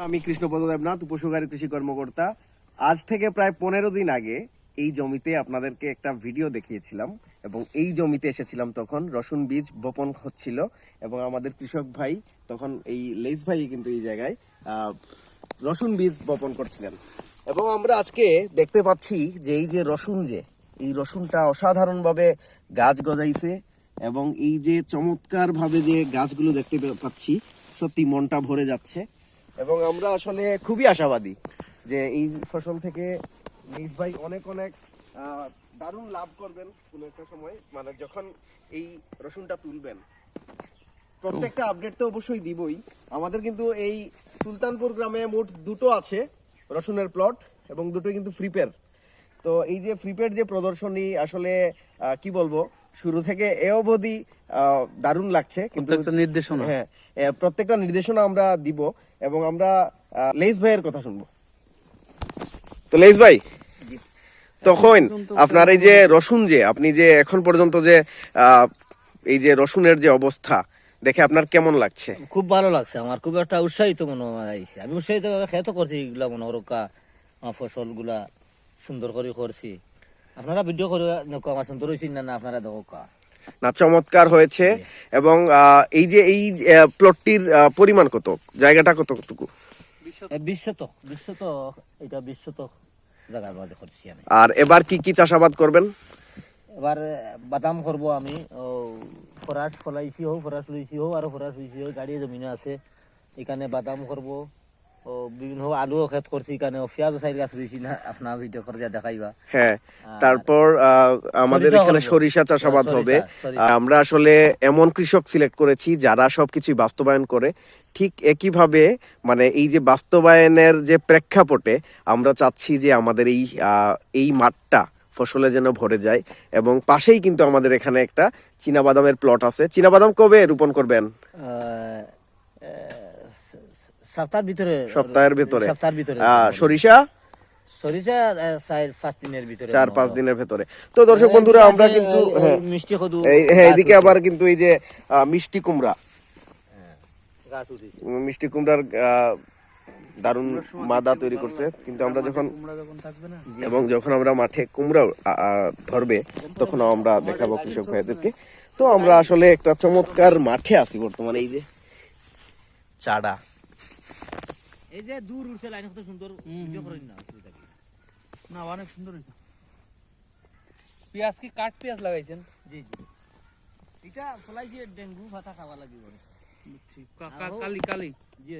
আমি কৃষ্ণপদ দেবনাথ, উপসহকারী কৃষি কর্মকর্তা। আজ থেকে প্রায় 15 দিন আগে এই জমিতে আপনাদেরকে একটা ভিডিও দেখিয়েছিলাম এবং এই জমিতে এসেছিলাম। তখন রসুন বীজ বপন হচ্ছিল এবং আমাদের কৃষক ভাই তখন এই লেস ভাই কিন্তু এই জায়গায় রসুন বীজ বপন করছিলেন এবং আমরা আজকে দেখতে পাচ্ছি যে এই যে রসুন, যে এই রসুনটা অসাধারণভাবে গাছ গজাইছে এবং এই যে চমৎকার ভাবে যে গাছগুলো দেখতে পাচ্ছি, সত্যি মনটা ভরে যাচ্ছে এবং আমরা আসলে খুবই আশাবাদী যে এই ফসল থেকে লেস ভাই অনেক অনেক দারুণ লাভ করবেন কোনো একটা সময়, মানে যখন এই রসুনটা তুলবেন। প্রত্যেকটা আপডেট তো অবশ্যই দিবই। আমাদের কিন্তু এই সুলতানপুর গ্রামে মোট দুটো আছে রসুনের প্লট এবং দুটো কিন্তু ফ্রিপের। তো এই যে ফ্রিপের যে প্রদর্শনী, আসলে কি বলবো, শুরু থেকে এ অবধি দারুণ লাগছে। কিন্তু নির্দেশনা, হ্যাঁ, প্রত্যেকটা নির্দেশনা আমরা দিব এবং আমরা লেস ভাইয়ের কথা শুনবো। তো লেস ভাই, তখন আপনার এই যে রসুন, যে আপনি যে এখন পর্যন্ত যে এই যে রসুনের যে অবস্থা দেখে আপনার কেমন লাগছে? খুব ভালো লাগছে আমার, খুব একটা উৎসাহিত মনে হয়েছে। আমি উৎসাহিত খেতে করছি এগুলা মনে ওরকা ফসল গুলা সুন্দর করে করছি। আপনারা ভিডিও করে আমার সুন্দর হয়েছে না আপনারা দেখো না, চমৎকার হয়েছে। এবং এই যে এই প্লটটির পরিমাণ কত, জায়গাটা কতটুকু? 20 শতক এটা 20 শতক জায়গার মধ্যে করছি আমি। আর এবার কি কি চাষাবাদ করবেন? এবার বাদাম করবো আমি, ফরাস ফলাইছি হোক, ফরাস লইছি হোক, আর ফরাস লইছি হোক, গাড়ি জমিনে আছে এখানে বাদাম করবো। ও বিভিন্ন আলুও ক্ষেত করছি এখানে, পেঁয়াজ সাইড গাছ রয়েছি না, আপনার ভিডিও করে দেখাইবা। হ্যাঁ, তারপর আমাদের এখানে সরিষা চাষাবাদ হবে। আমরা আসলে এমন কৃষক সিলেক্ট করেছি যারা সবকিছু বাস্তবায়ন করে। ঠিক একইভাবে মানে এই যে বাস্তবায়নের যে প্রেক্ষাপটে আমরা চাচ্ছি যে আমাদের এই মাঠটা ফসলে যেন ভরে যায় এবং পাশেই কিন্তু আমাদের এখানে একটা চীনাবাদামের প্লট আছে। চীনাবাদাম কবে রোপণ করবেন? সপ্তাহের ভিতরে। সরিষা 4-5 দিনের ভিতরে। তো দর্শক বন্ধুরা, আমরা কিন্তু এদিকে আবার কিন্তু এই যে মিষ্টি কুমড়া, মিষ্টি কুমড়ার দারুণ মাদা তৈরি করছে। কিন্তু আমরা যখন আমরা মাঠে কুমড়া ধরবে তখন আমরা দেখাবো কৃষক ভাইদেরকে। তো আমরা আসলে একটা চমৎকার মাঠে আছি বর্তমানে। এই যে চাড়া, এই যে দূর উঠছে লাইন, কত সুন্দর ভিডিও করেন না? না, অনেক সুন্দর হয়েছে। পেঁয়াজ কি কাট পেঁয়াজ লাগাইছেন? জি জি, এটা ফলাইছে ডেঙ্গু ফাটা খাওয়া লাগি বলে। বুঝছি, কালি কালি। জি।